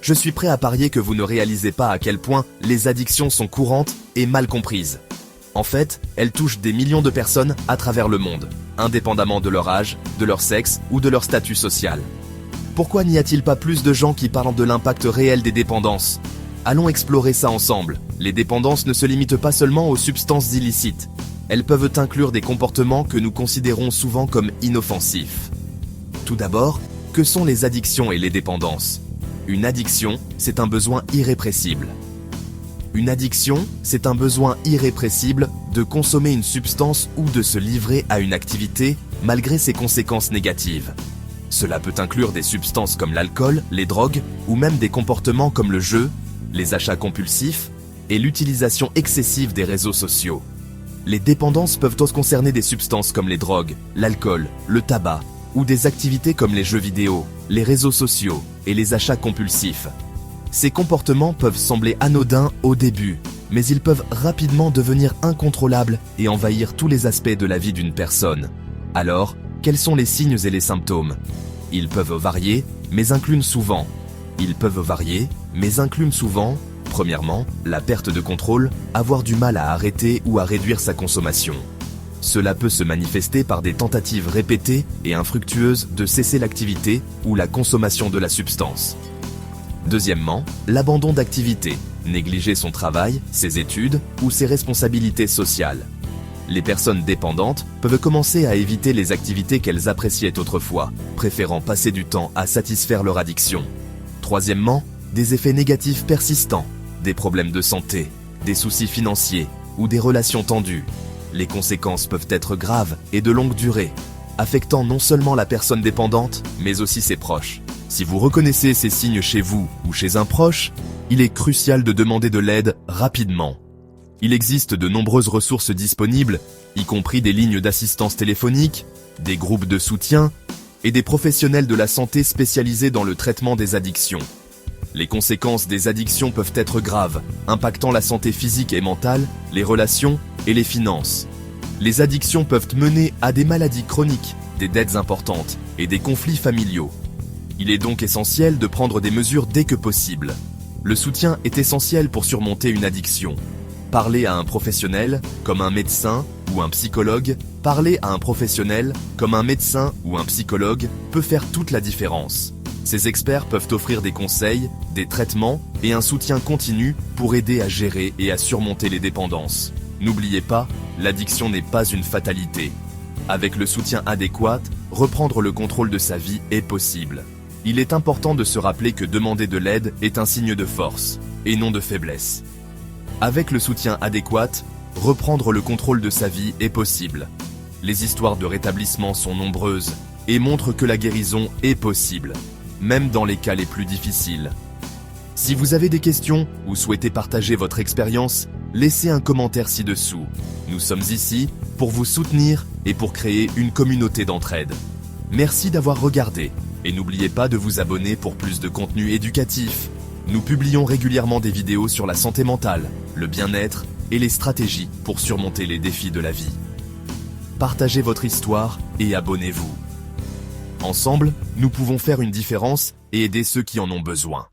Je suis prêt à parier que vous ne réalisez pas à quel point les addictions sont courantes et mal comprises. En fait, elles touchent des millions de personnes à travers le monde, indépendamment de leur âge, de leur sexe ou de leur statut social. Pourquoi n'y a-t-il pas plus de gens qui parlent de l'impact réel des dépendances? Allons explorer ça ensemble. Les dépendances ne se limitent pas seulement aux substances illicites. Elles peuvent inclure des comportements que nous considérons souvent comme inoffensifs. Tout d'abord, que sont les addictions et les dépendances? Une addiction, c'est un besoin irrépressible. Une addiction, c'est un besoin irrépressible de consommer une substance ou de se livrer à une activité malgré ses conséquences négatives. Cela peut inclure des substances comme l'alcool, les drogues ou même des comportements comme le jeu, les achats compulsifs et l'utilisation excessive des réseaux sociaux. Les dépendances peuvent aussi concerner des substances comme les drogues, l'alcool, le tabac ou des activités comme les jeux vidéo, les réseaux sociaux et les achats compulsifs. Ces comportements peuvent sembler anodins au début, mais ils peuvent rapidement devenir incontrôlables et envahir tous les aspects de la vie d'une personne. Alors, quels sont les signes et les symptômes? Ils peuvent varier, mais incluent souvent. Premièrement, la perte de contrôle, avoir du mal à arrêter ou à réduire sa consommation. Cela peut se manifester par des tentatives répétées et infructueuses de cesser l'activité ou la consommation de la substance. Deuxièmement, l'abandon d'activité, négliger son travail, ses études ou ses responsabilités sociales. Les personnes dépendantes peuvent commencer à éviter les activités qu'elles appréciaient autrefois, préférant passer du temps à satisfaire leur addiction. Troisièmement, des effets négatifs persistants, des problèmes de santé, des soucis financiers ou des relations tendues. Les conséquences peuvent être graves et de longue durée, affectant non seulement la personne dépendante, mais aussi ses proches. Si vous reconnaissez ces signes chez vous ou chez un proche, il est crucial de demander de l'aide rapidement. Il existe de nombreuses ressources disponibles, y compris des lignes d'assistance téléphonique, des groupes de soutien et des professionnels de la santé spécialisés dans le traitement des addictions. Les conséquences des addictions peuvent être graves, impactant la santé physique et mentale, les relations et les finances. Les addictions peuvent mener à des maladies chroniques, des dettes importantes et des conflits familiaux. Il est donc essentiel de prendre des mesures dès que possible. Le soutien est essentiel pour surmonter une addiction. Parler à un professionnel, comme un médecin ou un psychologue, peut faire toute la différence. Ces experts peuvent offrir des conseils, des traitements et un soutien continu pour aider à gérer et à surmonter les dépendances. N'oubliez pas, l'addiction n'est pas une fatalité. Avec le soutien adéquat, reprendre le contrôle de sa vie est possible. Il est important de se rappeler que demander de l'aide est un signe de force, et non de faiblesse. Avec le soutien adéquat, reprendre le contrôle de sa vie est possible. Les histoires de rétablissement sont nombreuses et montrent que la guérison est possible, même dans les cas les plus difficiles. Si vous avez des questions ou souhaitez partager votre expérience, laissez un commentaire ci-dessous. Nous sommes ici pour vous soutenir et pour créer une communauté d'entraide. Merci d'avoir regardé et n'oubliez pas de vous abonner pour plus de contenu éducatif. Nous publions régulièrement des vidéos sur la santé mentale, le bien-être et les stratégies pour surmonter les défis de la vie. Partagez votre histoire et abonnez-vous. Ensemble, nous pouvons faire une différence et aider ceux qui en ont besoin.